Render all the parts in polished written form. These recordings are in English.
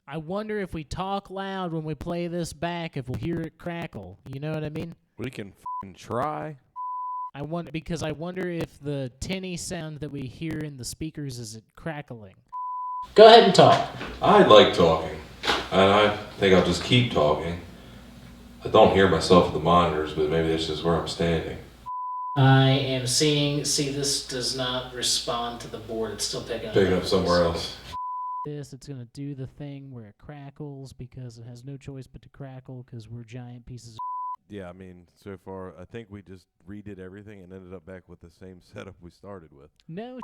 I wonder if we talk loud when we play this back, if we'll hear it crackle. You know what I mean? We can f***ing try. I wonder if the tinny sound that we hear in the speakers is it crackling. Go ahead and talk. I like talking, and I think I'll just keep talking. I don't hear myself in the monitors, but maybe that's just where I'm standing. I am seeing. See, this does not respond to the board. It's still picking up somewhere else. It's going to do the thing where it crackles because it has no choice but to crackle because we're giant pieces of Yeah, I mean, so far, I think we just redid everything and ended up back with the same setup we started with. No.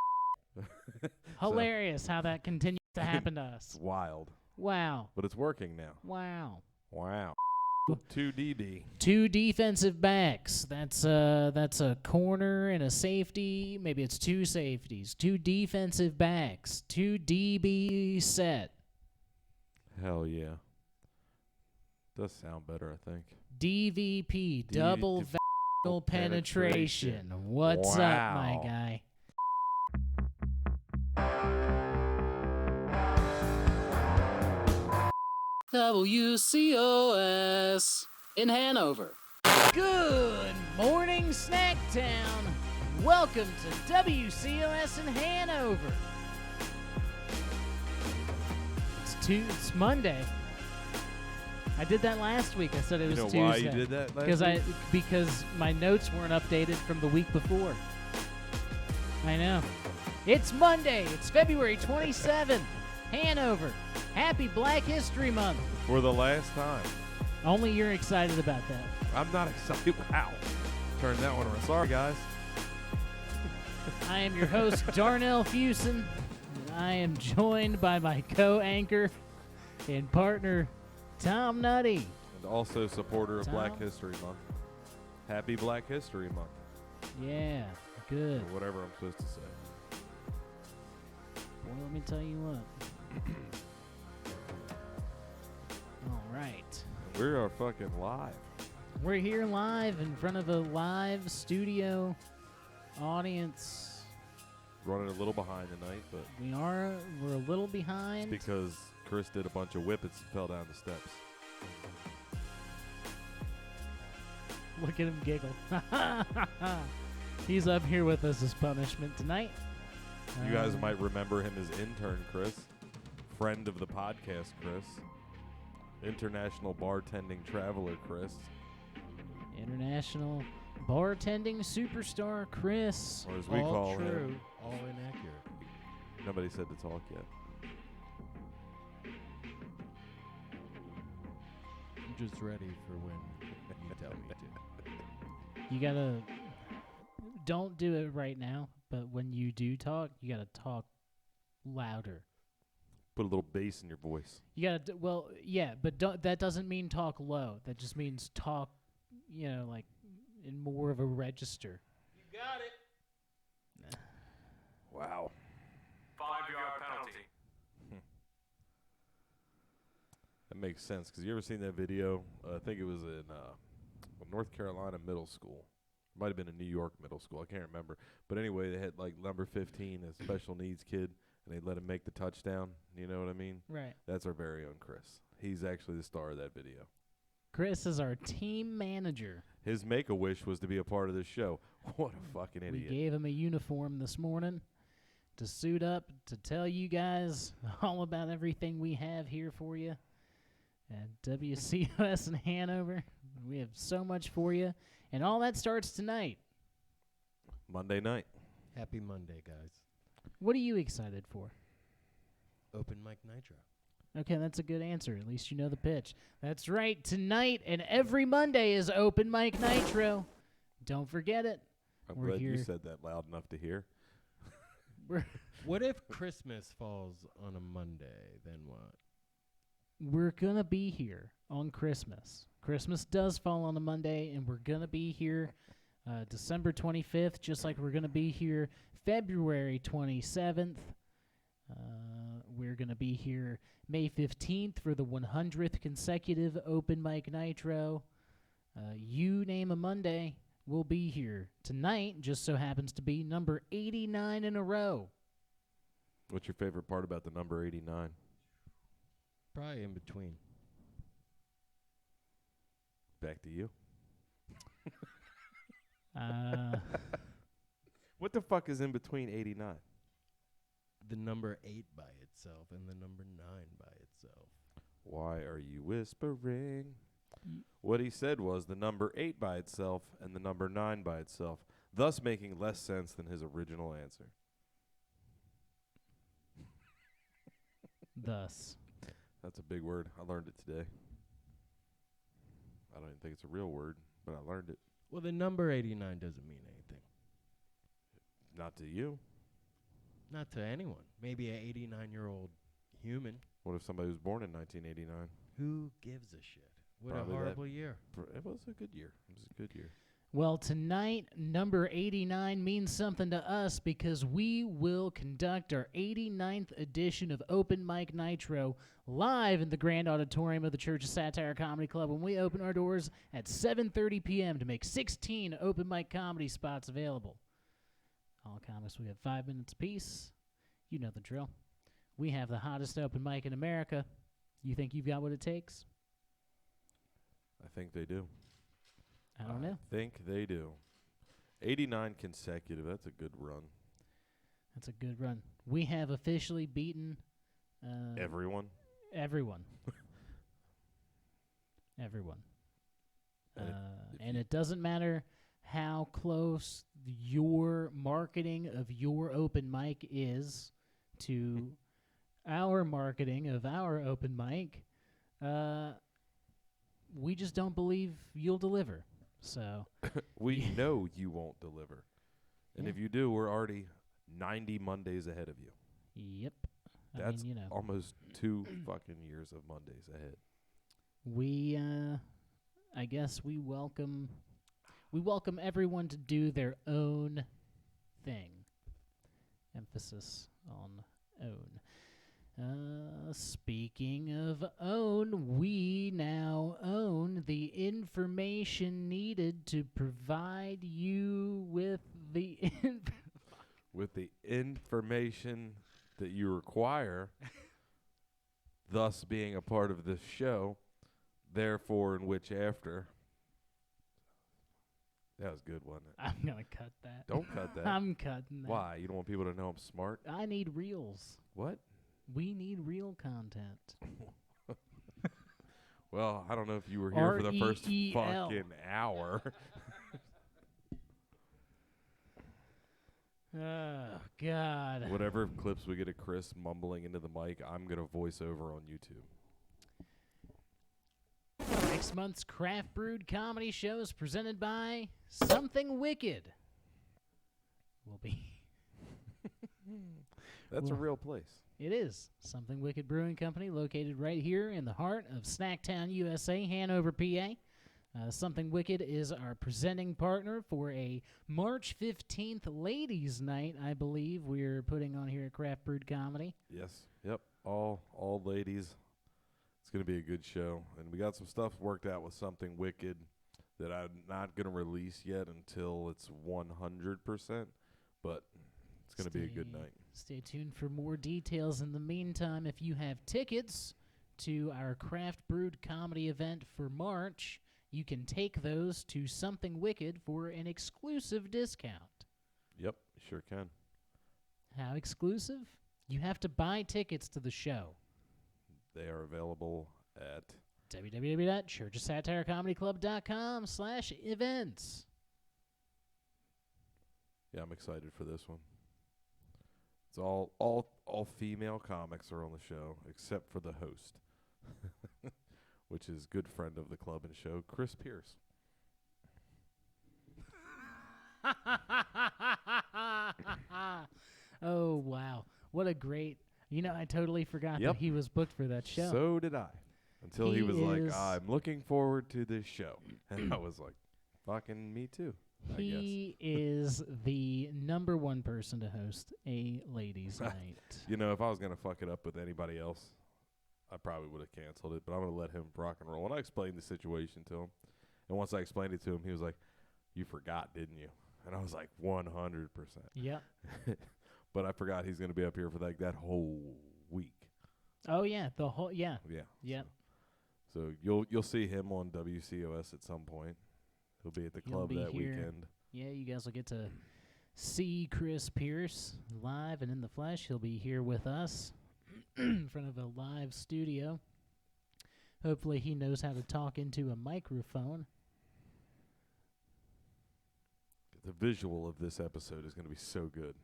Hilarious how that continues to happen to us. It's wild. Wow. But it's working now. Wow. 2 DB. 2 defensive backs. That's a corner and a safety. Maybe it's 2 safeties. 2 defensive backs. 2 DB set. Hell yeah. Does sound better, I think. DVP, double vaginal penetration. What's up, my guy? WCOS in Hanover. Good morning, Snacktown. Welcome to WCOS in Hanover. It's Monday. I did that last week. I said it was Tuesday. You know why you did that last week? Because my notes weren't updated from the week before. I know. It's Monday. It's February 27th. Hanover. Happy Black History Month. For the last time. Only you're excited about that. I'm not excited. Wow. Turn that one around. Sorry, guys. I am your host, Darnell Fuson. And I am joined by my co-anchor and partner, Tom Nutty. And also supporter of Tom? Black History Month. Happy Black History Month. Yeah, good. Or whatever I'm supposed to say. Well, let me tell you what. All right. We are fucking live. We're here live in front of a live studio audience. Running a little behind tonight, but We're a little behind. because Chris did a bunch of whippets and fell down the steps. Look at him giggle. He's up here with us as punishment tonight. You guys might remember him as Intern Chris, friend of the podcast Chris, international bartending traveler Chris, International bartending superstar Chris. or as we all call true, him. all inaccurate. Nobody said to talk yet. I'm just ready for when you tell me to. You gotta, don't do it right now, but when you do talk, you gotta talk louder. Put a little bass in your voice. You gotta, well, yeah, but that doesn't mean talk low. That just means talk, like in more of a register. You got it. Wow. 5-yard penalty. That makes sense, because you ever seen that video? I think it was in North Carolina middle school. Might have been a New York middle school. I can't remember. But anyway, they had like number 15, a special needs kid, and they let him make the touchdown. You know what I mean? Right. That's our very own Chris. He's actually the star of that video. Chris is our team manager. His make-a-wish was to be a part of this show. What a fucking idiot. We gave him a uniform this morning to suit up to tell you guys all about everything we have here for you at WCOS in Hanover. We have so much for you, and all that starts tonight. Monday night. Happy Monday, guys. What are you excited for? Open Mic Nitro. Okay, that's a good answer. At least you know the pitch. That's right. Tonight and every Monday is Open Mic Nitro. Don't forget it. I'm We're glad you here. said that loud enough to hear. What if Christmas falls on a Monday? Then what? We're going to be here on Christmas. Christmas does fall on a Monday, and we're going to be here December 25th, just like we're going to be here February 27th. We're going to be here May 15th for the 100th consecutive Open Mic Nitro. You name a Monday, we'll be here. Tonight just so happens to be number 89 in a row. What's your favorite part about the number 89? Probably in between. Back to you. What the fuck is in between 89? The number 8 by itself and the number 9 by itself. Why are you whispering? What he said was the number 8 by itself and the number 9 by itself, thus making less sense than his original answer. Thus. That's a big word. I learned it today. I don't even think it's a real word, but I learned it. Well, the number 89 doesn't mean anything. Not to you. Not to anyone. Maybe an 89-year-old human. What if somebody was born in 1989? Who gives a shit? What Probably a that horrible year. It was a good year. It was a good year. Well, tonight, number 89 means something to us because we will conduct our 89th edition of Open Mic Nitro live in the Grand Auditorium of the Church of Satire Comedy Club when we open our doors at 7:30 p.m. to make 16 open mic comedy spots available. All comics, we have 5 minutes apiece. You know the drill. We have the hottest open mic in America. You think you've got what it takes? I think they do. I don't know. I think they do. 89 consecutive. That's a good run. That's a good run. We have officially beaten Everyone. everyone. Everyone. And And it doesn't matter how close your marketing of your open mic is to our marketing of our open mic. We just don't believe you'll deliver. So we know you won't deliver. And Yeah. if you do, we're already 90 Mondays ahead of you. yep. That's I mean, almost 2 fucking years of Mondays ahead. we I guess we welcome everyone to do their own thing. Emphasis on own. Speaking of own, we now own the information needed to provide you with the With the information that you require, thus being a part of this show, therefore and which after. That was good, wasn't it? I'm going to cut that. Don't cut that. I'm cutting that. Why? You don't want people to know I'm smart? I need reels. What? We need real content. Well, I don't know if you were here for the first REEL. fucking hour. Oh, God. Whatever clips we get of Chris mumbling into the mic, I'm going to voice over on YouTube. Next month's Craft Brewed Comedy Show is presented by Something Wicked. Will be. That's a Well, real place. It is. Something Wicked Brewing Company, located right here in the heart of Snacktown, USA, Hanover, PA. Something Wicked is our presenting partner for a March 15th Ladies' Night, I believe, we're putting on here at Craft Brewed Comedy. Yes. Yep. All ladies. It's going to be a good show. And we got some stuff worked out with Something Wicked that I'm not going to release yet until it's 100%. But it's going to be a good night. Stay tuned for more details. In the meantime, if you have tickets to our Craft Brewed Comedy event for March, you can take those to Something Wicked for an exclusive discount. Yep. Sure can. How exclusive? You have to buy tickets to the show. They are available at www.churchofsatirecomedyclub.com/events. Yeah, I'm excited for this one. It's all female comics are on the show except for the host, which is good friend of the club and show, Chris Pierce. Oh, wow. What a great... I totally forgot that he was booked for that show. So did I. Until he He was like, is- I'm looking forward to this show. And I was like, fucking me too, I guess. He is the number one person to host a ladies' night. You know, if I was going to fuck it up with anybody else, I probably would have canceled it. But I'm going to let him rock and roll. And I explained the situation to him. And once I explained it to him, he was like, you forgot, didn't you? And I was like, 100%. Yep. But I forgot he's going to be up here for like that whole week. Oh yeah, the whole Yeah. Yep. So you'll see him on WCOS at some point. He'll be at the He'll club be that here. weekend. Yeah, you guys will get to see Chris Pierce live and in the flesh. He'll be here with us in front of a live studio. Hopefully he knows how to talk into a microphone. The visual of this episode is going to be so good.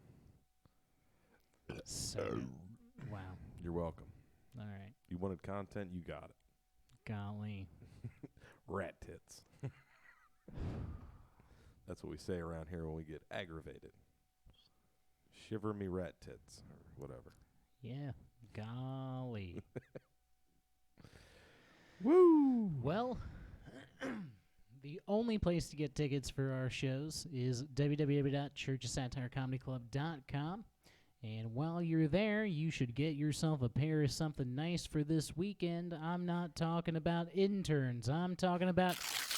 So, wow. You're welcome. All right. You wanted content, you got it. Golly. Rat tits. That's what we say around here when we get aggravated. Shiver me rat tits, or whatever. Yeah. Golly. Woo! Well, the only place to get tickets for our shows is www.churchofsatirecomedyclub.com. And while you're there, you should get yourself a pair of something nice for this weekend. I'm not talking about interns. I'm talking about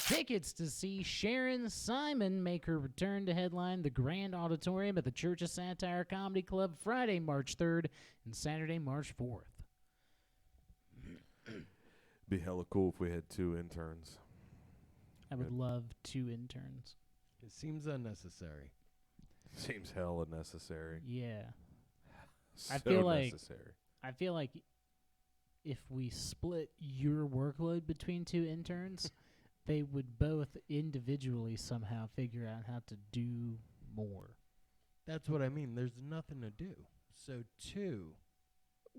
tickets to see Sharon Simon make her return to headline the Grand Auditorium at the Church of Satire Comedy Club Friday, March 3rd and Saturday, March 4th. Be hella cool if we had 2 interns. I would love 2 interns. It seems unnecessary. Seems hella necessary. Yeah. So I feel like- necessary. I feel like if we split your workload between 2 interns, they would both individually somehow figure out how to do more. That's what I mean. There's nothing to do. So 2.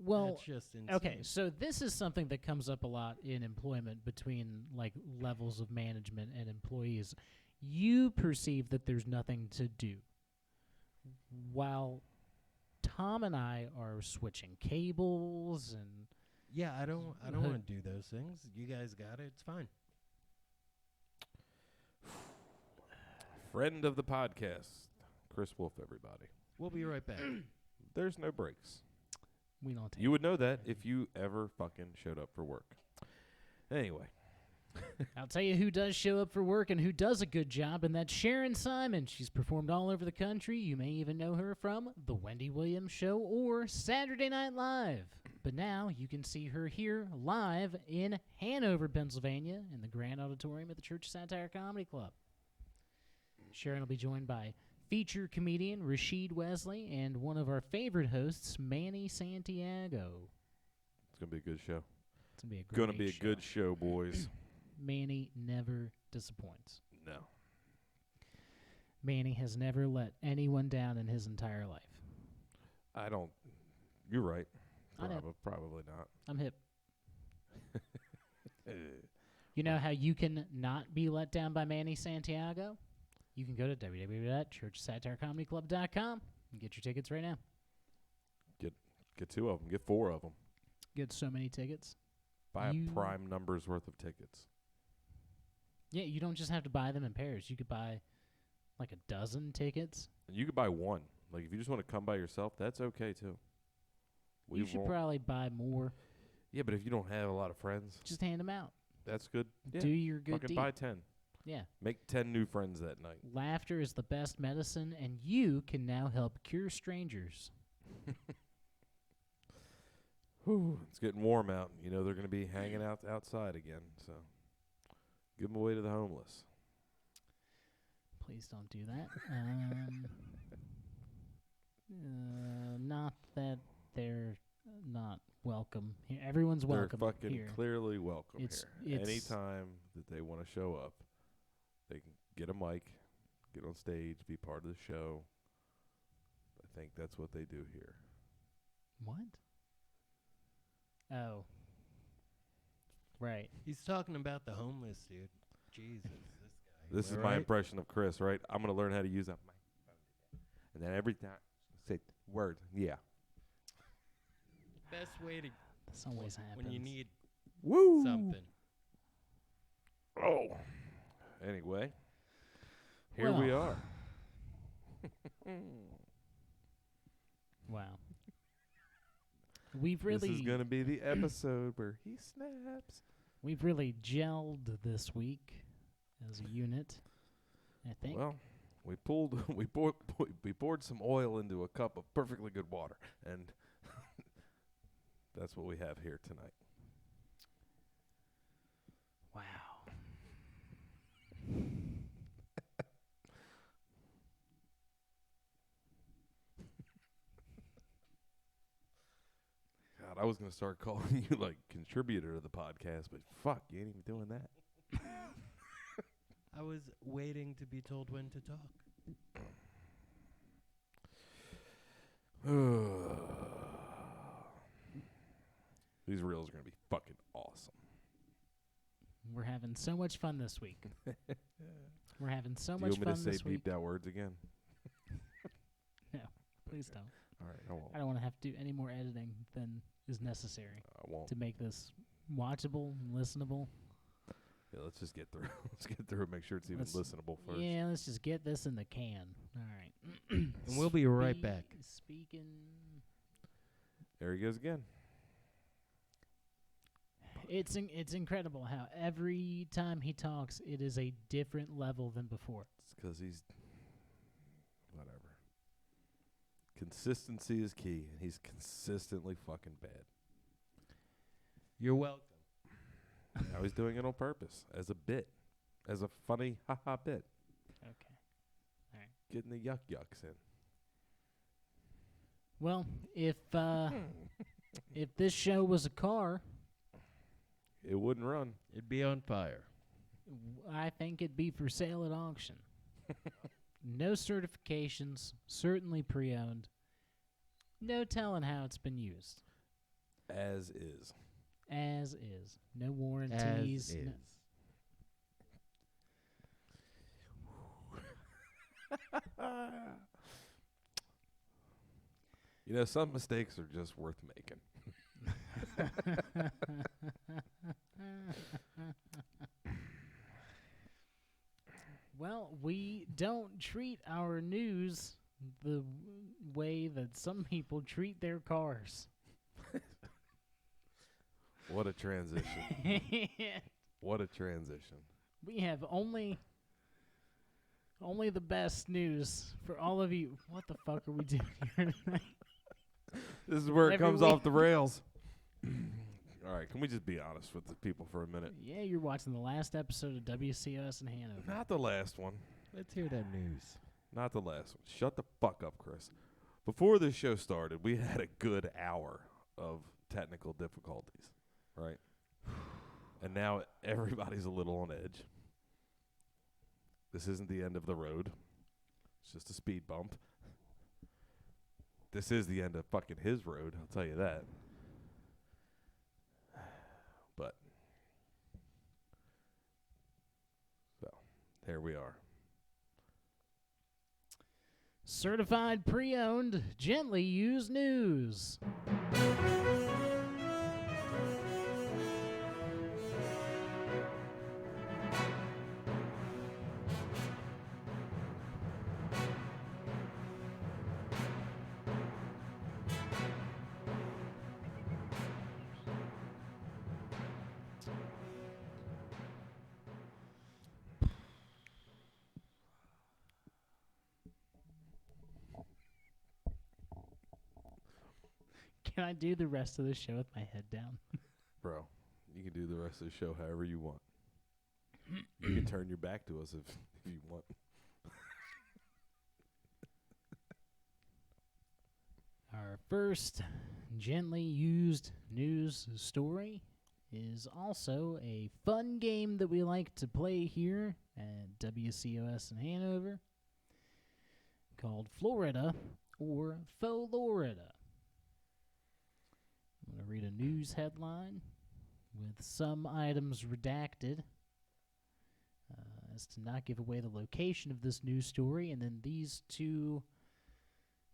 Well, that's just insane. okay, so this is something that comes up a lot in employment between like levels of management and employees. You perceive that there's nothing to do, while Tom and I are switching cables and Yeah, I don't want to do those things. You guys got it. It's fine. Friend of the podcast, Chris Wolf, everybody. We'll be right back. There's no breaks. we don't take You would know that if you ever fucking showed up for work. Anyway. I'll tell you who does show up for work and who does a good job, and that's Sharon Simon. She's performed all over the country. You may even know her from The Wendy Williams Show or Saturday Night Live. But now you can see her here live in Hanover, Pennsylvania, in the Grand Auditorium at the Church of Satire Comedy Club. Sharon will be joined by feature comedian Rashid Wesley and one of our favorite hosts, Manny Santiago. It's going to be a good show. It's going to be a great Going to be a show. good show, boys. Manny never disappoints. No. Manny has never let anyone down in his entire life. I don't. You're right. I know. Probably not. I'm hip. You know how you can not be let down by Manny Santiago? You can go to www.churchsatirecomedyclub.com and get your tickets right now. Get 2 of them. Get 4 of them. Get so many tickets. Buy You- a prime number's worth of tickets. Yeah, you don't just have to buy them in pairs. You could buy like a dozen tickets. And you could buy 1. Like, if you just want to come by yourself, that's okay, too. You should won't- probably buy more. Yeah, but if you don't have a lot of friends, Just hand them out. that's good. Yeah, Do your good fucking deed. buy 10. Yeah. Make 10 new friends that night. Laughter is the best medicine, and you can now help cure strangers. Whew, it's getting warm out. You know they're going to be hanging out outside again, so give them away to the homeless. Please don't do that. Not that they're not welcome here. Everyone's welcome They're fucking here. clearly welcome It's- here. it's- Anytime that they want to show up, they can get a mic, get on stage, be part of the show. I think that's what they do here. What? Oh. Right. He's talking about the homeless, dude. Jesus, this guy. This is Am I my right? impression of Chris, right? I'm going to learn how to use that microphone today. And then every time, say word, yeah. Best way to This always happens. when you need Woo! something. Oh. Anyway, here we Well. are. Wow. We've really This is going to be the episode where he snaps. we've really gelled this week as a unit. I think. Well, we poured some oil into a cup of perfectly good water, and That's what we have here tonight. Wow. God, I was going to start calling you, like, contributor to the podcast, but fuck, you ain't even doing that. I was waiting to be told when to talk. These reels are going to be fucking awesome. We're having so much fun this week. We're having so Do much you want me fun to say this week. beeped out words again? No, please don't. All right, I won't. I don't want to have to do any more editing than is necessary I won't. to make this watchable, listenable. Yeah, let's just get through. Let's get through and make sure it's even listenable first. Yeah, let's just get this in the can. All right. And we'll be right back. Speaking. There he goes again. It's incredible how every time he talks, it is a different level than before. It's because he's whatever. Consistency is key, and he's consistently fucking bad. You're welcome. Now he's doing it on purpose, as a bit, as a funny ha-ha bit. Okay. All right. Getting the yucks in. Well, if this show was a car, It wouldn't run. It'd be on fire. I think it'd be for sale at auction. No certifications, certainly pre-owned. No telling how it's been used. As is. As is. No warranties. As is. You know, some mistakes are just worth making. Well, we don't treat our news the way that some people treat their cars. What a transition. What a transition. We have only the best news for all of you. What the fuck are we doing here tonight? This is where it Every comes week. off the rails. All right, can we just be honest with the people for a minute? Yeah, you're watching the last episode of WCOS in Hanover. Not the last one. Let's hear that news. Not the last one. Shut the fuck up, Chris. Before this show started, we had a good hour of technical difficulties, right? And now everybody's a little on edge. This isn't the end of the road. It's just a speed bump. This is the end of fucking his road, I'll tell you that. But, so, there we are. Certified pre-owned, gently used news. Can I do the rest of the show with my head down? Bro, you can do the rest of the show however you want. You can turn your back to us if you want. Our first gently used news story is also a fun game that we like to play here at WCOS in Hanover called Florida or Fauxlorida. I'm going to read a news headline with some items redacted as to not give away the location of this news story, and then these two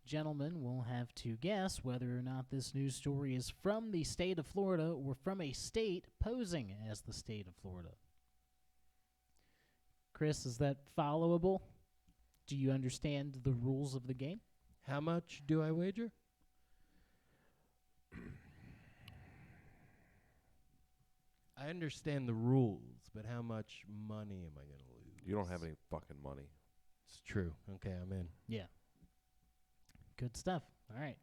gentlemen will have to guess whether or not this news story is from the state of Florida or from a state posing as the state of Florida. Chris, is that followable? Do you understand the rules of the game? How much do I wager? I understand the rules, but how much money am I going to lose? You don't have any fucking money. It's true. Okay, I'm in. Yeah. Good stuff. All right.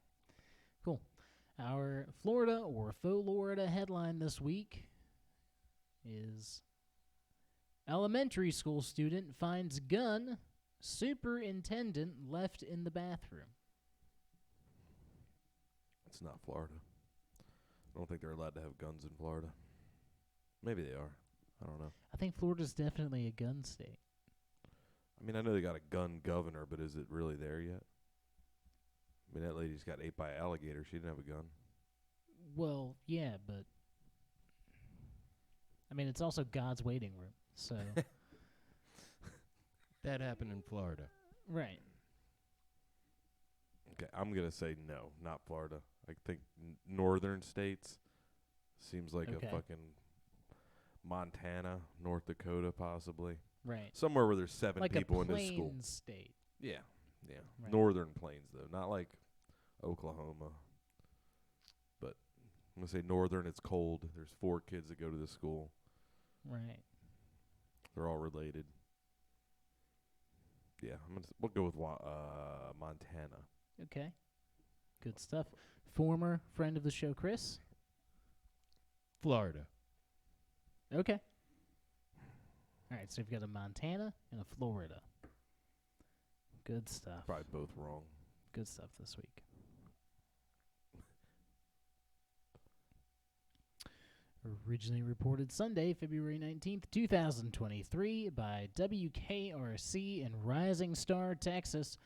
Cool. Our Florida or Fauxlorida headline this week is elementary school student finds gun, superintendent left in the bathroom. It's not Florida. I don't think they're allowed to have guns in Florida. Maybe they are. I don't know. I think Florida's definitely a gun state. I mean, I know they got a gun governor, but is it really there yet? I mean, that lady's got ate by an alligator. She didn't have a gun. Well, yeah, but I mean, it's also God's waiting room. So That happened in Florida. right. Okay, I'm going to say no, not Florida. I think northern states seems like Okay. a fucking Montana, North Dakota, possibly. Right. Somewhere where there's 7 Like people a in this school. plains state. Yeah, yeah. Right. Northern plains, though, not like Oklahoma. But I'm going to say northern, it's cold. There's 4 kids that go to this school. Right. They're all related. Yeah, we'll go with Montana. Okay. Good stuff. Former friend of the show, Chris. Florida. Okay. All right, so you've got a Montana and a Florida. Good stuff. Probably both wrong. Good stuff this week. Originally reported Sunday, February 19th, 2023 by WKRC in Rising Star, Texas.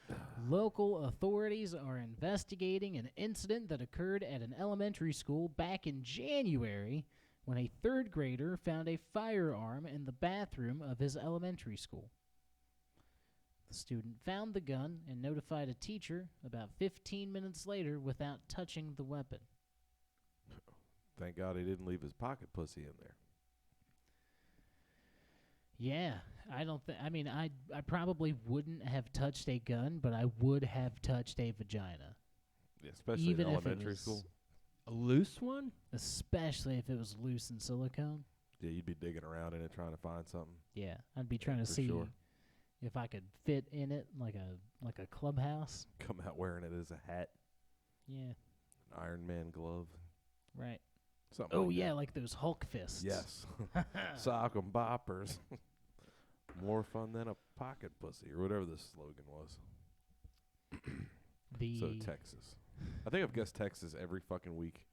Local authorities are investigating an incident that occurred at an elementary school back in January when a third grader found a firearm in the bathroom of his elementary school. The student found the gun and notified a teacher about 15 minutes later without touching the weapon. Thank God he didn't leave his pocket pussy in there. Yeah, I don't think. I mean, I probably wouldn't have touched a gun, but I would have touched a vagina. Yeah, especially Even in if it elementary was- school. A loose one? Especially if it was loose in silicone. Yeah, you'd be digging around in it trying to find something. Yeah, I'd be trying to for see sure. if I could fit in it like a clubhouse. Come out wearing it as a hat, Yeah, an Iron Man glove, right. something. Oh like yeah, that. like those Hulk fists. Yes. Sock 'em boppers. More fun than a pocket pussy, or whatever the slogan was. So Texas. I think I've guessed Texas every fucking week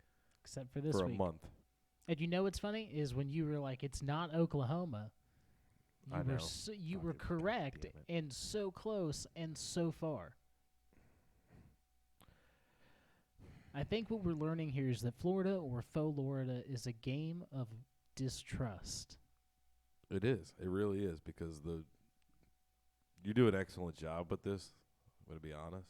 except for this for a week. month. And you know what's funny is when you were like, it's not Oklahoma. I You were know. you were Fucking correct goddamn it. and so close and so far. I think what we're learning here is that Florida or Fauxlorida is a game of distrust. It is. It really is, because you do an excellent job with this, I'm going to be honest.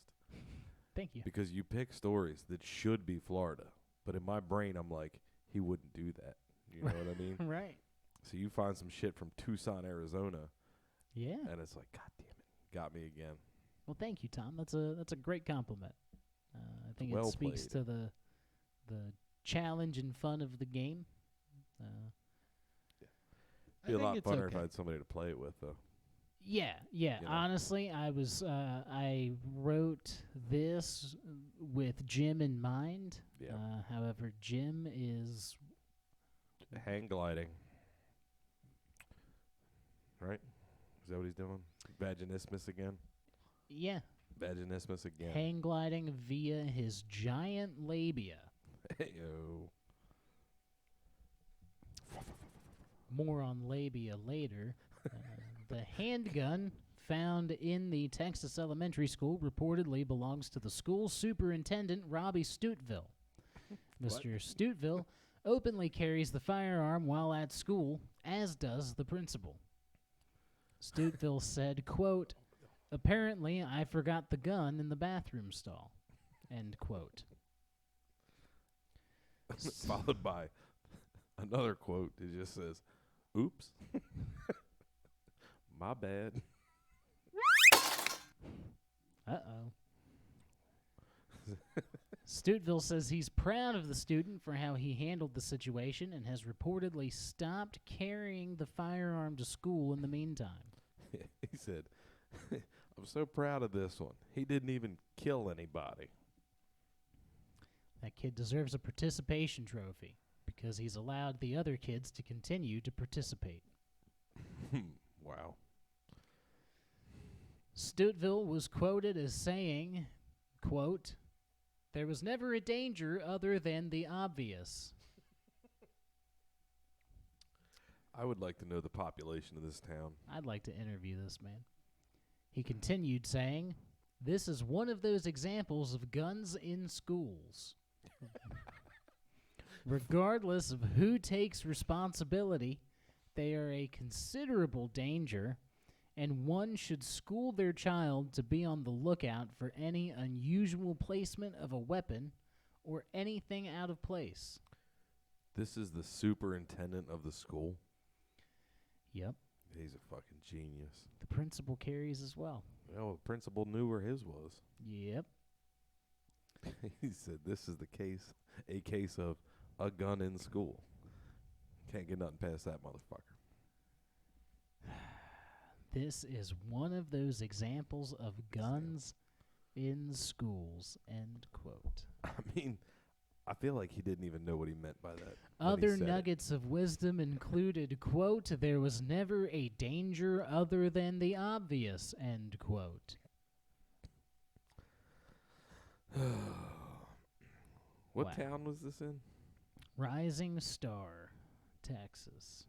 Thank you. Because you pick stories that should be Florida. But in my brain, I'm like, he wouldn't do that. You know what I mean? Right. So you find some shit from Tucson, Arizona, Yeah. and it's like, God damn it, got me again. Well, thank you, Tom. That's a great compliment. I think Well it speaks played. to the challenge and fun of the game. Be a I lot think it's funner if okay. I had somebody to play it with, though. Yeah. You know. Honestly, I wrote this with Jim in mind. Yeah. However, Jim is Hang gliding. Right? Is that what he's doing? Vaginismus again? Vaginismus again. hang gliding via his giant labia. Hey-o. More on labia later. The handgun found in the Texas elementary school reportedly belongs to the school superintendent, Robbie Stoutville. Mr. Stoutville openly carries the firearm while at school, as does the principal. Stoutville said, quote, "Apparently I forgot the gun in the bathroom stall," end quote. Followed by another quote. It just says, "Oops. My bad." Uh-oh. Stoutville says he's proud of the student for how he handled the situation and has reportedly stopped carrying the firearm to school in the meantime. He said, "I'm so proud of this one. He didn't even kill anybody." That kid deserves a participation trophy because he's allowed the other kids to continue to participate. Wow. Stoutville was quoted as saying, quote, "There was never a danger other than the obvious." I would like to know the population of this town. I'd like to interview this man. He continued saying, "This is one of those examples of guns in schools. Regardless of who takes responsibility, they are a considerable danger, and one should school their child to be on the lookout for any unusual placement of a weapon or anything out of place." This is the superintendent of the school. Yep. He's a fucking genius. The principal carries as well. Well, the principal knew where his was. Yep. He said, "This is a case of a gun in school. Can't get nothing past that motherfucker." This is one of those examples of guns in schools, end quote. I mean, I feel like he didn't even know what he meant by that. when he Other said it. nuggets of wisdom included, quote, "There was never a danger other than the obvious," end quote. What Wow. town was this in? Rising Star, Texas.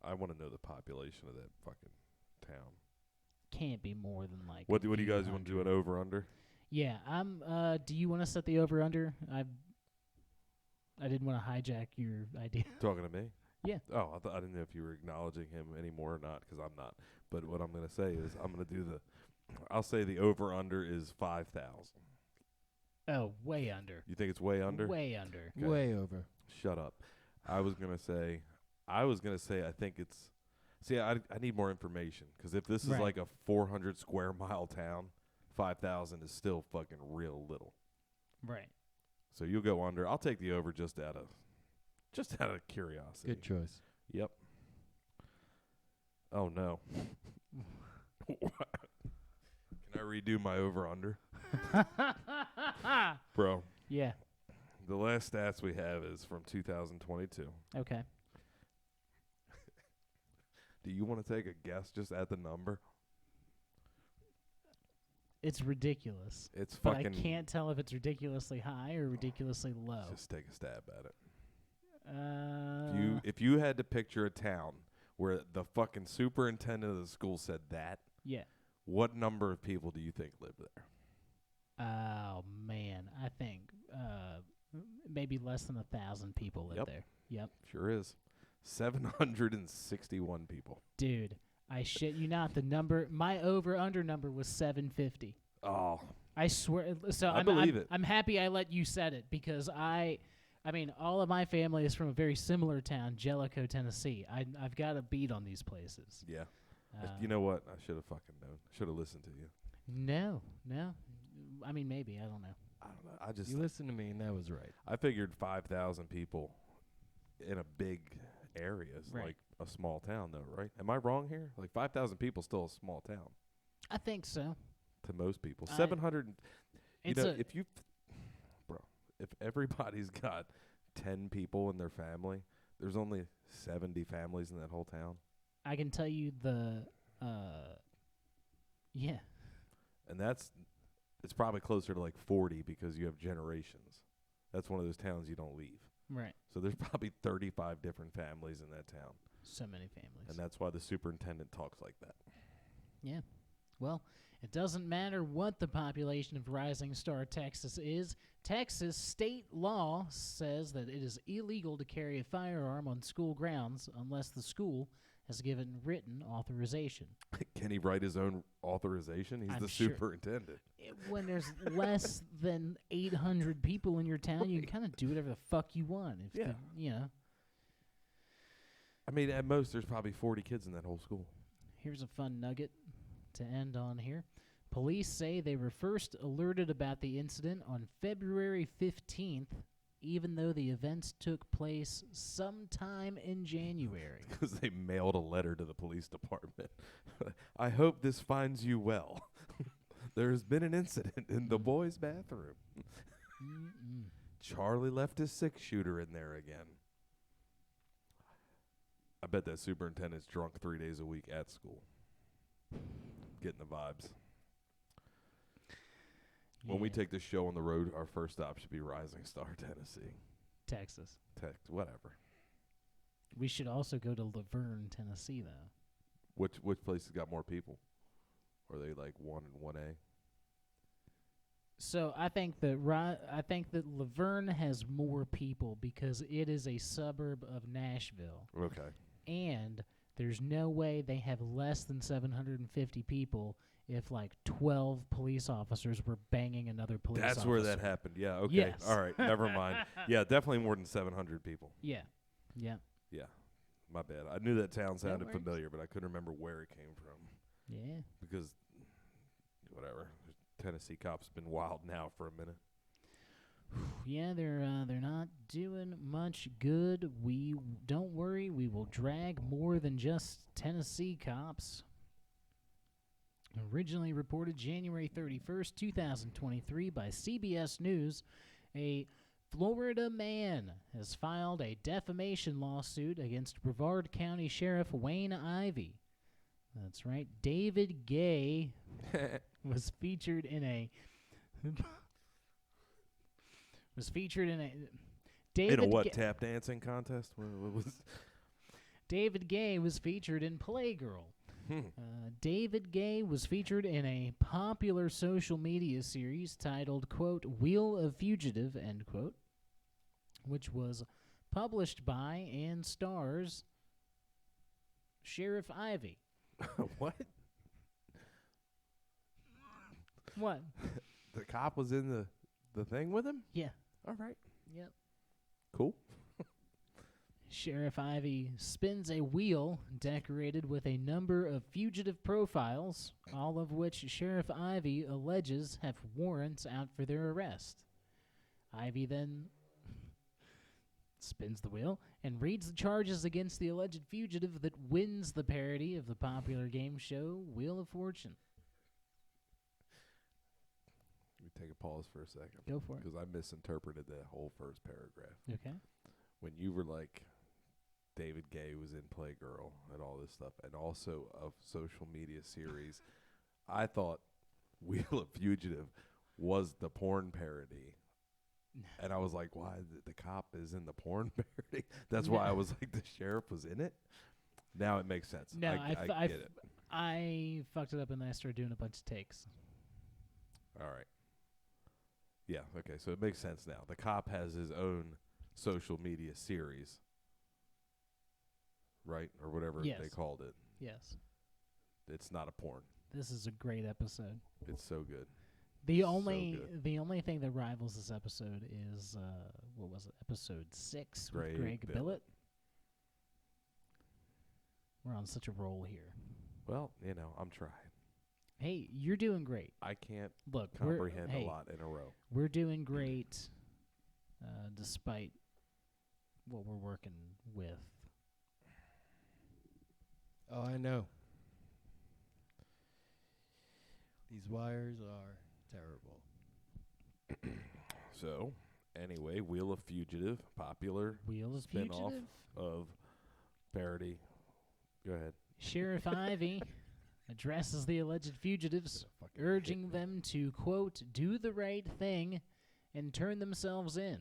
I want to know the population of that fucking town. Can't be more than like. What do you guys want to do? An over under? Yeah, I'm. Do you want to set the over under? I didn't want to hijack your idea. Talking to me? Yeah. Oh, I didn't know if you were acknowledging him anymore or not, because I'm not. But what I'm going to say is I'm going to do I'll say the over under is 5,000. Oh, way under. You think it's way under? Way under. Okay. Way over. Shut up. I was gonna say I think it's. See, I need more information, because if this is Right. like a 400 square mile town, 5,000 is still fucking real little. Right. So you'll go under. I'll take the over just out of curiosity. Good choice. Yep. Oh no. Can I redo my over under, bro? Yeah. The last stats we have is from 2022. Okay. Do you want to take a guess just at the number? It's ridiculous. It's But fucking. I can't tell if it's ridiculously high or ridiculously low. Just take a stab at it. Uh, If you had to picture a town where the fucking superintendent of the school said that, yeah. what number of people do you think live there? Oh man, I think maybe less than 1,000 people live Yep. there. Yep. Sure is. 761 people. Dude, I shit you not. The number, my over/under number was 750. Oh, I swear. So I I'm, believe I'm, it. I'm happy I let you said it because I mean, all of my family is from a very similar town, Jellicoe, Tennessee. I've got a beat on these places. yeah. Uh, You know what? I should have fucking known. Should have listened to you. No. I mean, maybe. I don't know. I don't know. I just You listened to me, and that was right. I figured 5,000 people in a big area is Right. like a small town, though, right? Am I wrong here? Like 5,000 people still a small town I think so. to most people. I- 700. You It's know, a- if everybody's got 10 people in their family, there's only 70 families in that whole town, I can tell you yeah. and it's probably closer to like 40 because you have generations. That's one of those towns you don't leave. Right. So there's probably 35 different families in that town, So many families. and that's why the superintendent talks like that. Yeah. Well, it doesn't matter what the population of Rising Star, Texas is. Texas state law says that it is illegal to carry a firearm on school grounds unless the school has given written authorization. Can he write his own authorization? He's I'm the sure. superintendent. When there's less than 800 people in your town, you can kind of do whatever the fuck you want. If Yeah. you know. I mean, at most, there's probably 40 kids in that whole school. Here's a fun nugget to end on here. Police say they were first alerted about the incident on February 15th, even though the events took place sometime in January. Because they mailed a letter to the police department. I hope this finds you well. There has been an incident in the boys' bathroom. Charlie left his 6-shooter in there again. I bet that superintendent's drunk 3 days a week at school. Getting the vibes. When we take this show on the road, our first stop should be Rising Star, Tennessee. Texas. Whatever. We should also go to Laverne, Tennessee, though. Which place has got more people? Are they like 1 and 1A? So I think that Laverne has more people because it is a suburb of Nashville. Okay. And there's no way they have less than 750 people if like 12 police officers were banging another police officer. That's where that happened. Yeah, okay. Yes. All right, never mind. Yeah, definitely more than 700 people. Yeah. Yeah. Yeah, my bad. I knew that town sounded works. familiar, but I couldn't remember where it came from. Yeah. Because, whatever, Tennessee cops been wild now for a minute. Yeah, they're not doing much good. Don't worry, we will drag more than just Tennessee cops. Originally reported January 31st, 2023 by CBS News, a Florida man has filed a defamation lawsuit against Brevard County Sheriff Wayne Ivey. That's right. David Gay was featured in a tap dancing contest? What was David Gay was featured in Playgirl. David Gay was featured in a popular social media series titled, quote, Wheel of Fugitive, end quote, which was published by and stars Sheriff Ivey. What? What? The cop was in the thing with him? Yeah. All right. Yep. Cool. Sheriff Ivey spins a wheel decorated with a number of fugitive profiles, all of which Sheriff Ivey alleges have warrants out for their arrest. Ivey then spins the wheel and reads the charges against the alleged fugitive that wins the parody of the popular game show Wheel of Fortune. Let me take a pause for a second. Go for it. Because I misinterpreted that whole first paragraph. Okay. When you were like, David Gay was in Playgirl and all this stuff, and also a social media series, I thought Wheel of Fugitive was the porn parody. And I was like, why? The cop is in the porn parody? That's why I was like, the sheriff was in it? Now it makes sense. No, I get it. I fucked it up and then I started doing a bunch of takes. All right. Yeah, okay, so it makes sense now. The cop has his own social media series, right? Or whatever they called it. Yes. It's not a porn. This is a great episode. It's so good. The only thing that rivals this episode is what was it? Episode 6 with Greg Billett. We're on such a roll here. Well, I'm trying. Hey, you're doing great. I can't comprehend a lot in a row. We're doing great despite what we're working with. Oh, I know. These wires are terrible. So, anyway, Wheel of Fugitive, popular spin-off of parody. Go ahead. Sheriff Ivey addresses the alleged fugitives, urging them to, quote, do the right thing and turn themselves in.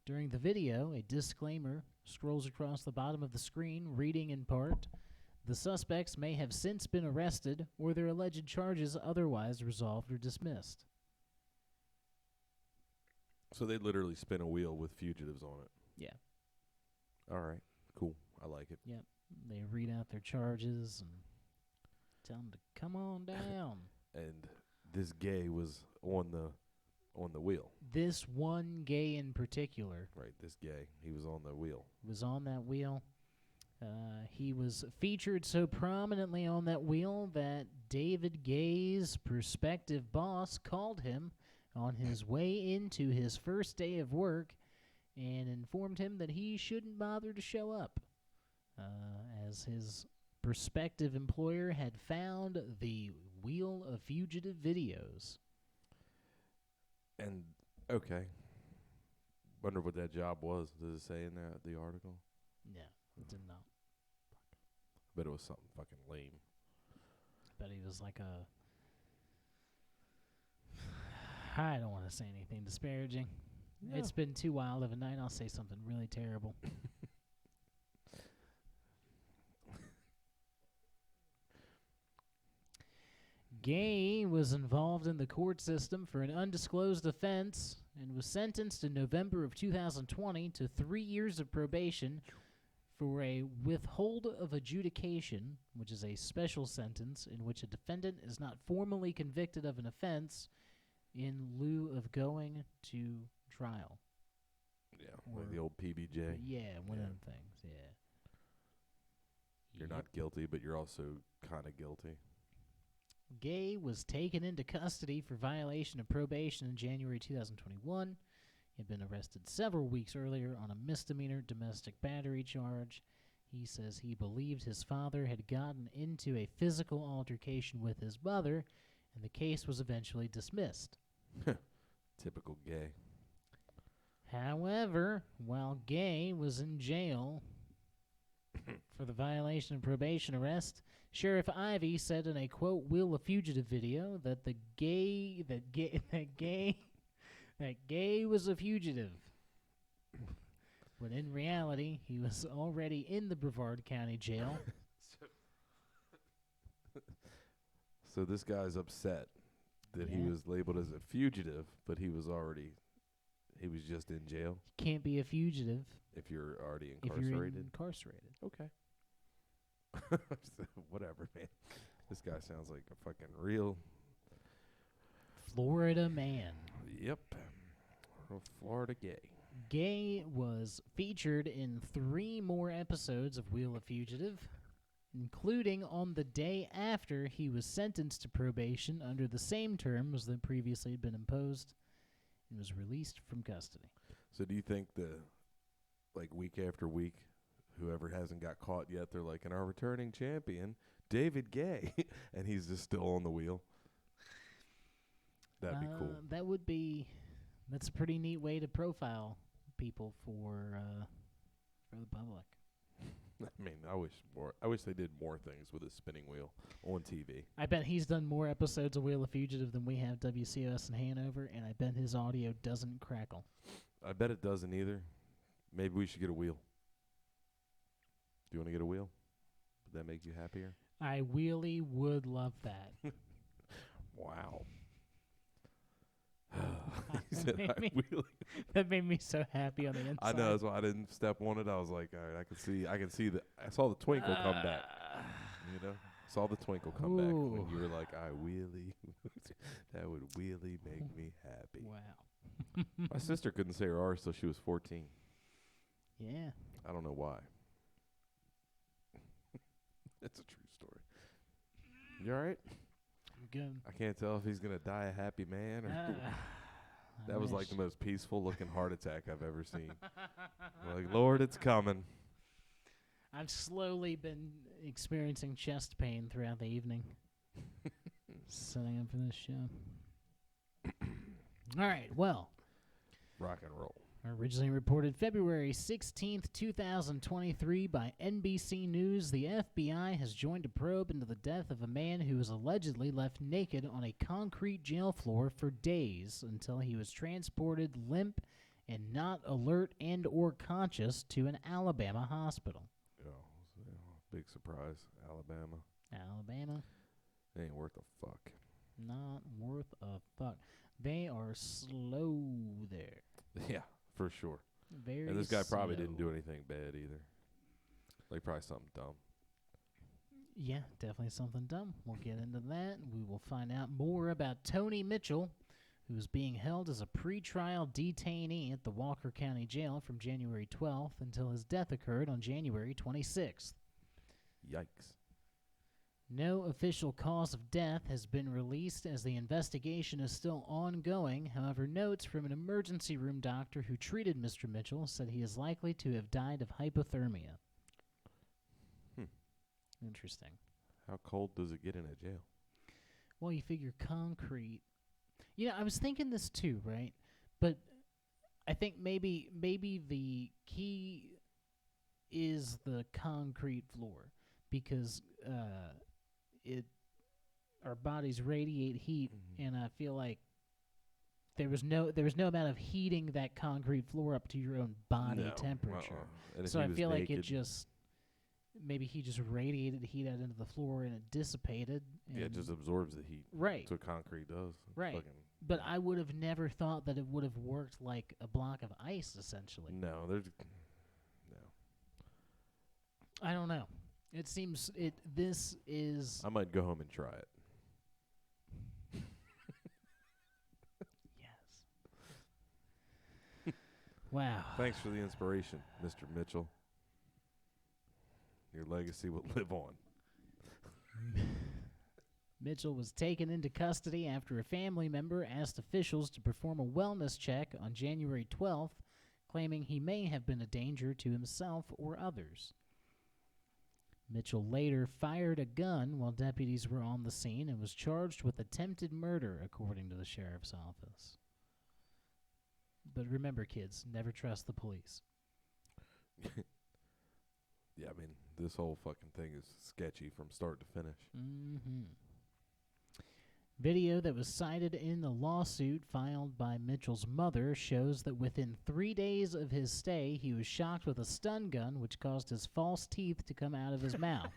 During the video, a disclaimer scrolls across the bottom of the screen, reading in part, the suspects may have since been arrested or their alleged charges otherwise resolved or dismissed. So they literally spin a wheel with fugitives on it. Yeah. All right. Cool. I like it. Yep. They read out their charges and tell them to come on down. And this gay was on the wheel. This one gay in particular. Right, this gay. He was on the wheel. Was on that wheel. He was featured so prominently on that wheel that David Gay's prospective boss called him on his way into his first day of work and informed him that he shouldn't bother to show up, as his prospective employer had found the Wheel of Fugitive videos. And Okay. Wonder what that job was. Does it say in the article? Yeah, it did not. Bet it was something fucking lame. But he was like a... I don't want to say anything disparaging. No. It's been too wild of a night. I'll say something really terrible. Gay was involved in the court system for an undisclosed offense and was sentenced in November of 2020 to 3 years of probation for a withhold of adjudication, which is a special sentence in which a defendant is not formally convicted of an offense in lieu of going to trial. Yeah, like the old PBJ. Yeah, one Yeah. of them things, yeah. You're not guilty, but you're also kind of guilty. Gay was taken into custody for violation of probation in January 2021. He had been arrested several weeks earlier on a misdemeanor domestic battery charge. He says he believed his father had gotten into a physical altercation with his mother, and the case was eventually dismissed. Typical Gay. However, while Gay was in jail for the violation of probation arrest, Sheriff Ivey said in a quote Wheel of Fugitive video that Gay was a fugitive. When in reality, he was already in the Brevard County Jail. So this guy's upset that he Yeah. was labeled as a fugitive, but he was just in jail Can't be a fugitive if you're already if you're incarcerated. incarcerated. Okay. Whatever, man. This guy sounds like a fucking real... Florida man. Yep. Real Florida Gay. Gay was featured in 3 more episodes of Wheel of Fugitive, including on the day after he was sentenced to probation under the same terms that previously had been imposed and was released from custody. So do you think week after week, whoever hasn't got caught yet, they're like, and our returning champion, David Gay, and he's just still on the wheel? That'd be cool. That's a pretty neat way to profile people for the public. I mean, I wish they did more things with a spinning wheel on TV. I bet he's done more episodes of Wheel of Fugitive than we have WCOS in Hanover, and I bet his audio doesn't crackle. I bet it doesn't either. Maybe we should get a wheel. Do you want to get a wheel? Would that make you happier? I really would love that. Wow. He That said, made "I me- really-" That made me so happy on the inside. I know, that's why I didn't step on it. I was like, all right, I can see I saw the twinkle come back. You know? Saw the twinkle come back when Ooh. you were like, I really, that would really make me happy. Wow. My sister couldn't say her R till she was 14. Yeah. I don't know why. It's a true story. You all right? I'm good. I can't tell if he's going to die a happy man or... I That was like wish. the most peaceful looking heart attack I've ever seen. Like, Lord, it's coming. I've slowly been experiencing chest pain throughout the evening. Setting up for this show. All right, well, Rock and roll. originally reported February 16th, 2023 by NBC News, the FBI has joined a probe into the death of a man who was allegedly left naked on a concrete jail floor for days until he was transported limp and not alert and or conscious to an Alabama hospital. Yeah, big surprise. Alabama. Alabama, Ain't worth a fuck. not worth a fuck. They are slow there. Yeah, for sure. Very And this guy probably didn't slow. do anything bad either. Like, probably something dumb. Yeah, definitely something dumb. We'll get into that. We will find out more about Tony Mitchell, who is being held as a pretrial detainee at the Walker County Jail from January 12th until his death occurred on January 26th. Yikes. No official cause of death has been released as the investigation is still ongoing. However, notes from an emergency room doctor who treated Mr. Mitchell said he is likely to have died of hypothermia. Interesting. How cold does it get in a jail? Well, you figure concrete. You know, I was thinking this too, right? But I think maybe the key is the concrete floor, because our bodies radiate heat, and I feel like there was no amount of heating that concrete floor up to your own body temperature. And if So he I was feel like it naked- just maybe he just radiated heat out into the floor and it dissipated. And it just absorbs the heat. right. That's what concrete does. Right. But I would have never thought that it would have worked like a block of ice, essentially. No, there's I don't know. It seems this is I might go home and try it. yes. Wow. Thanks for the inspiration, Mr. Mitchell. Your legacy will live on. Mitchell was taken into custody after a family member asked officials to perform a wellness check on January 12th, claiming he may have been a danger to himself or others. Mitchell later fired a gun while deputies were on the scene and was charged with attempted murder, according to the sheriff's office. But remember, kids, never trust the police. Yeah, I mean, this whole fucking thing is sketchy from start to finish. Mm-hmm. Video that was cited in the lawsuit filed by Mitchell's mother shows that within 3 days of his stay, he was shocked with a stun gun, which caused his false teeth to come out of his mouth.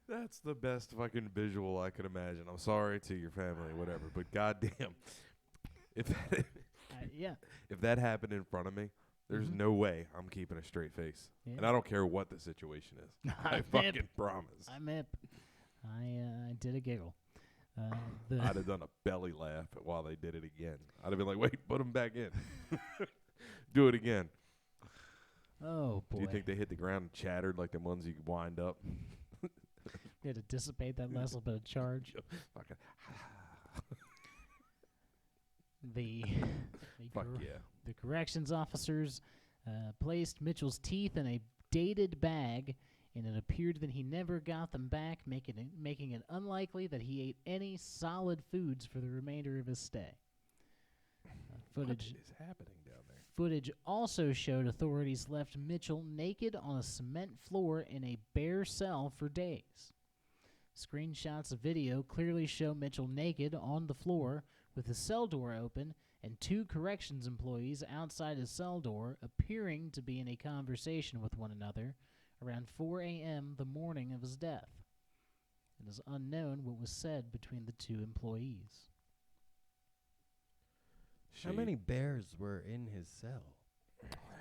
That's the best fucking visual I could imagine. I'm sorry to your family, whatever, but goddamn, if that happened in front of me, there's no way I'm keeping a straight face, and I don't care what the situation is. I fucking promise. I'm hip. I did a giggle. I'd have done a belly laugh while they did it again. I'd have been like, wait, put them back in. Do it again. Oh, boy. Do you think they hit the ground and chattered like the ones you wind up? You had to dissipate that last little bit of charge. Fucking fuck yeah. The corrections officers placed Mitchell's teeth in a dated bag, and it appeared that he never got them back, making it unlikely that he ate any solid foods for the remainder of his stay. Footage What is happening down there? Footage also showed authorities left Mitchell naked on a cement floor in a bare cell for days. Screenshots of video clearly show Mitchell naked on the floor with his cell door open and 2 corrections employees outside his cell door appearing to be in a conversation with one another around 4 a.m. the morning of his death. It is unknown what was said between the 2 employees. How many bears were in his cell?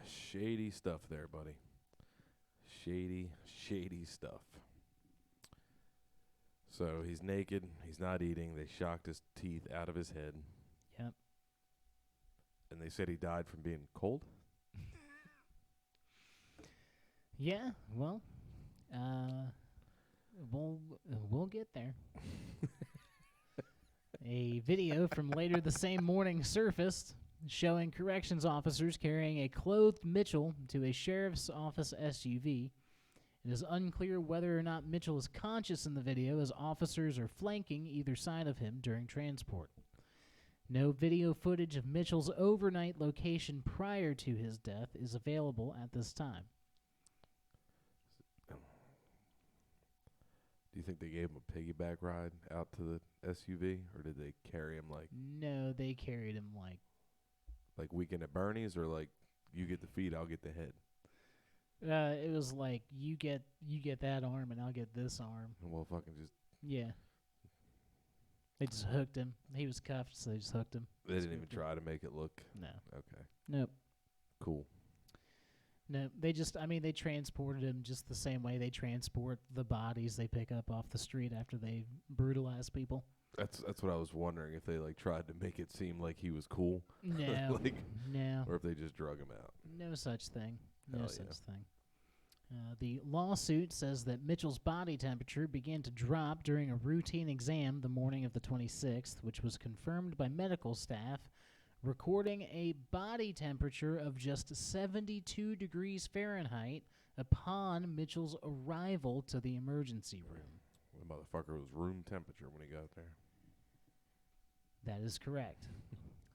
Shady stuff there, buddy. Shady stuff. So he's naked. He's not eating. They shocked his teeth out of his head. Yep. And they said he died from being cold? Yeah, well, we'll get there. A video from later the same morning surfaced showing corrections officers carrying a clothed Mitchell to a sheriff's office SUV. It is unclear whether or not Mitchell is conscious in the video, as officers are flanking either side of him during transport. No video footage of Mitchell's overnight location prior to his death is available at this time. Do you think they gave him a piggyback ride out to the SUV, or did they carry him No, they carried him like Weekend at Bernie's, or like you get the feet, I'll get the head? It was like you get that arm and I'll get this arm. Well, fucking just Yeah. They just hooked him. He was cuffed, so they just hooked him. they didn't even try to make it look No. okay. Nope. Cool. No, they transported him just the same way they transport the bodies they pick up off the street after they brutalize people. That's what I was wondering, if they tried to make it seem like he was cool. No. No. Or if they just drug him out. No such thing. No Hell such yeah. thing. The lawsuit says that Mitchell's body temperature began to drop during a routine exam the morning of the 26th, which was confirmed by medical staff, recording a body temperature of just 72 degrees Fahrenheit upon Mitchell's arrival to the emergency room. The motherfucker was room temperature when he got there. That is correct.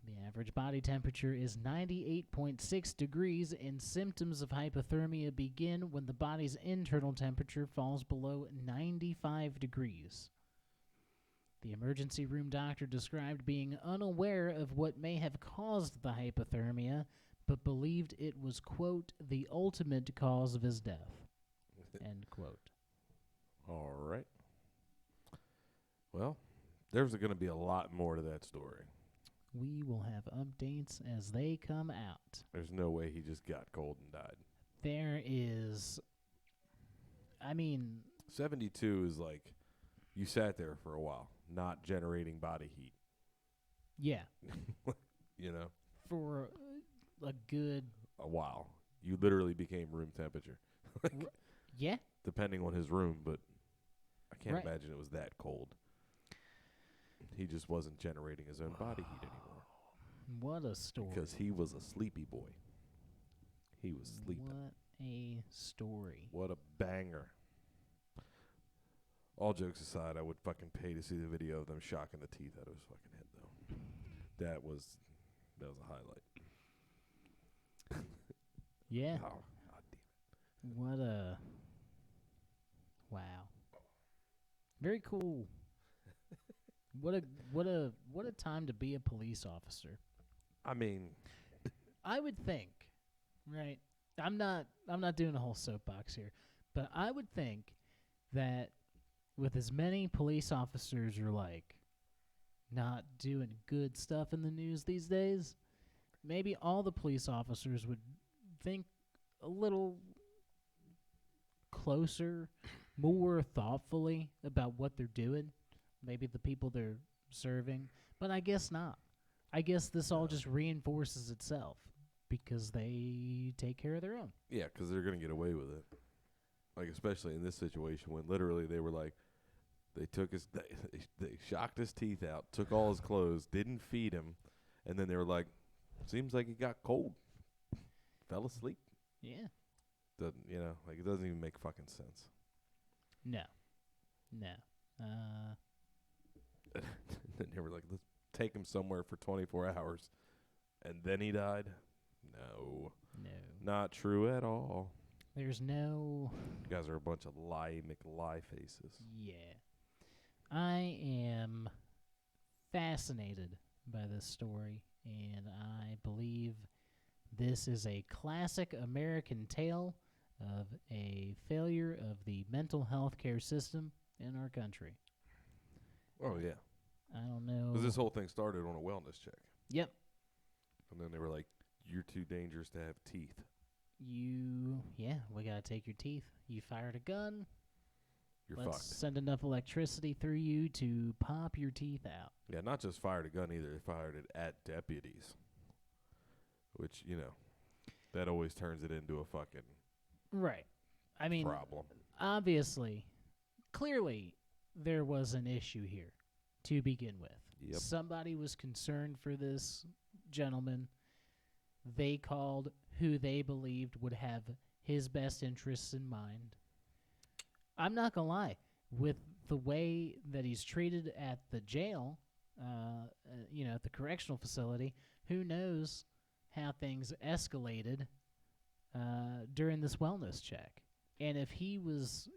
The average body temperature is 98.6 degrees, and symptoms of hypothermia begin when the body's internal temperature falls below 95 degrees. The emergency room doctor described being unaware of what may have caused the hypothermia, but believed it was, quote, the ultimate cause of his death, end quote. All right. Well, there's going to be a lot more to that story. We will have updates as they come out. There's no way he just got cold and died. There is, 72 is like you sat there for a while, not generating body heat. yeah, You know? for a good, A while. You literally became room temperature. yeah, Depending on his room, but I can't Right. imagine it was that cold. He just wasn't generating his own body heat anymore. what a story. Because he was a sleepy boy. He was sleeping. What a story. What a banger. All jokes aside, I would fucking pay to see the video of them shocking the teeth out of his fucking head, though. That was a highlight. Yeah. Oh, God damn it. What a, wow. Very cool. What a time to be a police officer. I mean, I would think, right? I'm not doing a whole soapbox here, but I would think that with as many police officers are like not doing good stuff in the news these days, maybe all the police officers would think a little closer, more thoughtfully about what they're doing, maybe the people they're serving, but I guess not. I guess this all just reinforces itself because they take care of their own. yeah, because they're going to get away with it. Like, especially in this situation when literally they were like, they took his, they shocked his teeth out, took all his clothes, didn't feed him, and then they were like, seems like he got cold. Fell asleep. Yeah. Doesn't, like, it doesn't even make fucking sense. No. Then they were like, let's take him somewhere for 24 hours. And then he died? No. Not true at all. There's no... You guys are a bunch of lie faces. Yeah. I am fascinated by this story, and I believe this is a classic American tale of a failure of the mental health care system in our country. Oh, yeah. I don't know. Because this whole thing started on a wellness check. Yep. And then they were like, you're too dangerous to have teeth. We got to take your teeth. You fired a gun. You're Let's fucked. send enough electricity through you to pop your teeth out. Yeah, not just fired a gun either. They fired it at deputies. Which, that always turns it into a fucking Right. I mean, problem. obviously, clearly, there was an issue here to begin with. Yep. Somebody was concerned for this gentleman. They called who they believed would have his best interests in mind. I'm not going to lie. With the way that he's treated at the jail, at the correctional facility, who knows how things escalated during this wellness check. And if he was,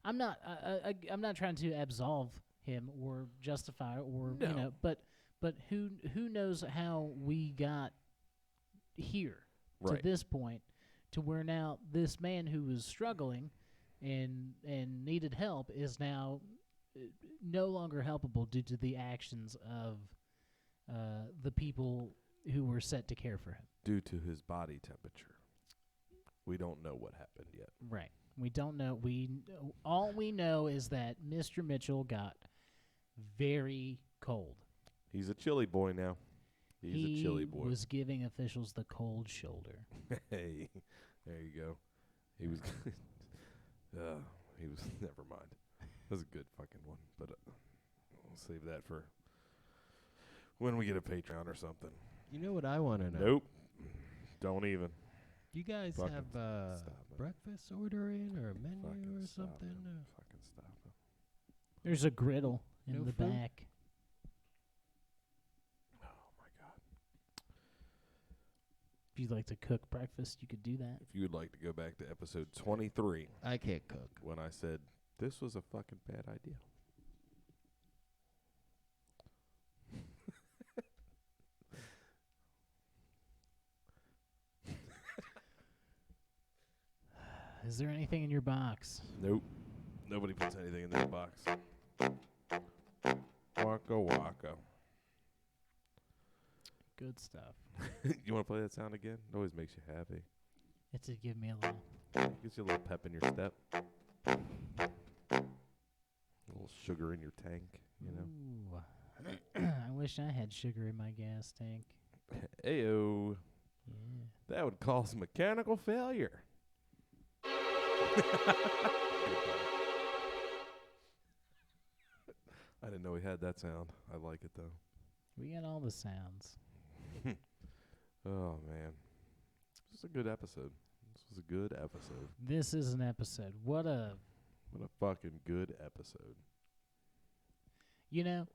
I'm not trying to absolve him or justify or No. but who knows how we got here Right. to this point, to where now this man who was struggling and needed help is now no longer helpable due to the actions of the people who were set to care for him. Due to his body temperature. We don't know what happened yet. Right. We don't know. All we know is that Mr. Mitchell got very cold. He's a chilly boy now. He's a chilly boy. He was giving officials the cold shoulder. Hey, there you go. He was, never mind. That was a good fucking one, but we'll save that for when we get a Patreon or something. You know what I want to know? Nope. Don't even. Do you guys Fucking have stop it. breakfast ordering or a menu Fucking or stop something? it. Fucking stop it. There's a griddle in No the food? back. If you'd like to cook breakfast, you could do that. If you would like to go back to episode 23, I can't cook. when I said this was a fucking bad idea. Is there anything in your box? Nope. Nobody puts anything in their box. Waka waka. Good stuff. You want to play that sound again? It always makes you happy. It did give me a little. Gives you a little pep in your step. A little sugar in your tank, you know. Ooh. I wish I had sugar in my gas tank. Ayo. Yeah. That would cause mechanical failure. I didn't know we had that sound. I like it, though. We got all the sounds. Oh, man. This was a good episode. This was a good episode. This is an episode. What a fucking good episode. You know,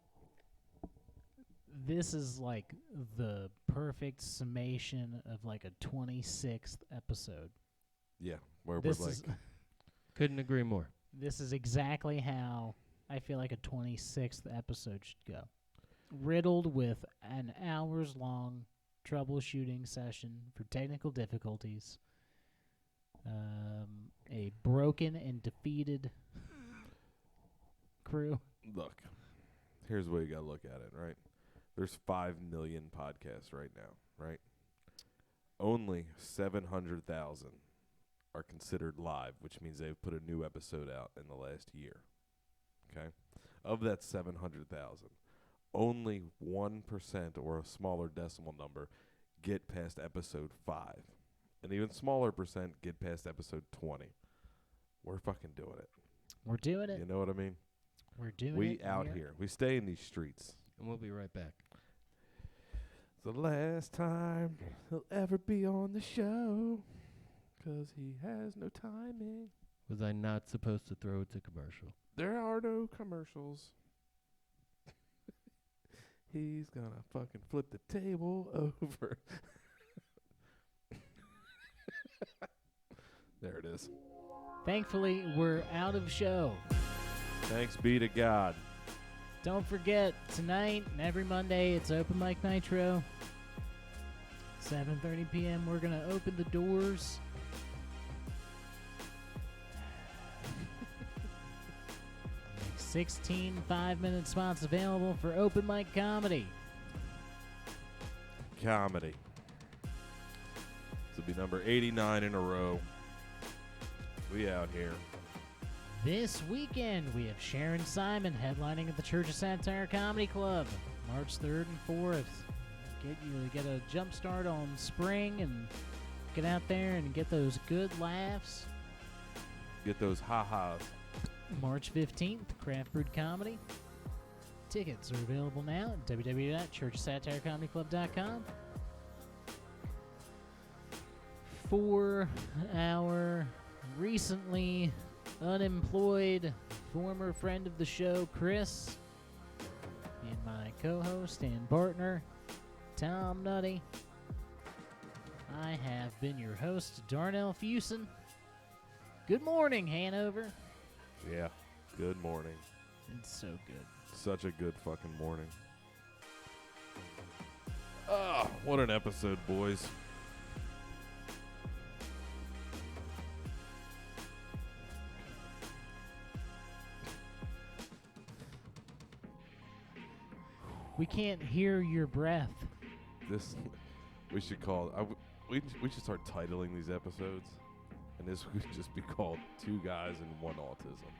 this is like the perfect summation of like a 26th episode. Yeah, where This we're like, is Couldn't agree more. this is exactly how I feel like a 26th episode should go. Riddled with an hours-long troubleshooting session for technical difficulties, a broken and defeated crew. look, here's the way you got to look at it, right? There's 5 million podcasts right now, right? Only 700,000 are considered live, which means they've put a new episode out in the last year. Okay? Of that 700,000, only 1% or a smaller decimal number get past episode 5. An even smaller percent get past episode 20. We're fucking doing it. We're doing it. You know what I mean? We're doing it. We out here. We stay in these streets. And we'll be right back. It's the last time he'll ever be on the show, 'cause he has no timing. Was I not supposed to throw it to commercial? There are no commercials. He's gonna fucking flip the table over. There it is. Thankfully, we're out of show. Thanks be to God. Don't forget, tonight and every Monday, it's Open Mic Nitro. 7:30 p.m., we're going to open the doors. Make 16 5-minute spots available for open mic comedy. Comedy. This will be number 89 in a row. We out here. This weekend, we have Sharon Simon headlining at the Church of Satire Comedy Club, March 3rd and 4th. Get a jump start on spring and get out there and get those good laughs. Get those ha-has. March 15th, Craft Brewed Comedy. Tickets are available now at www.churchsatirecomedyclub.com. For our recently unemployed former friend of the show, Chris, and my co-host and partner, Tom Nutty, I have been your host, Darnell Fuson. Good morning, Hanover. Yeah. Good morning. It's so good. Such a good fucking morning. Ah, what an episode, boys. We can't hear your breath. This, we should call, we should start titling these episodes, and this would just be called Two Guys and One Autism.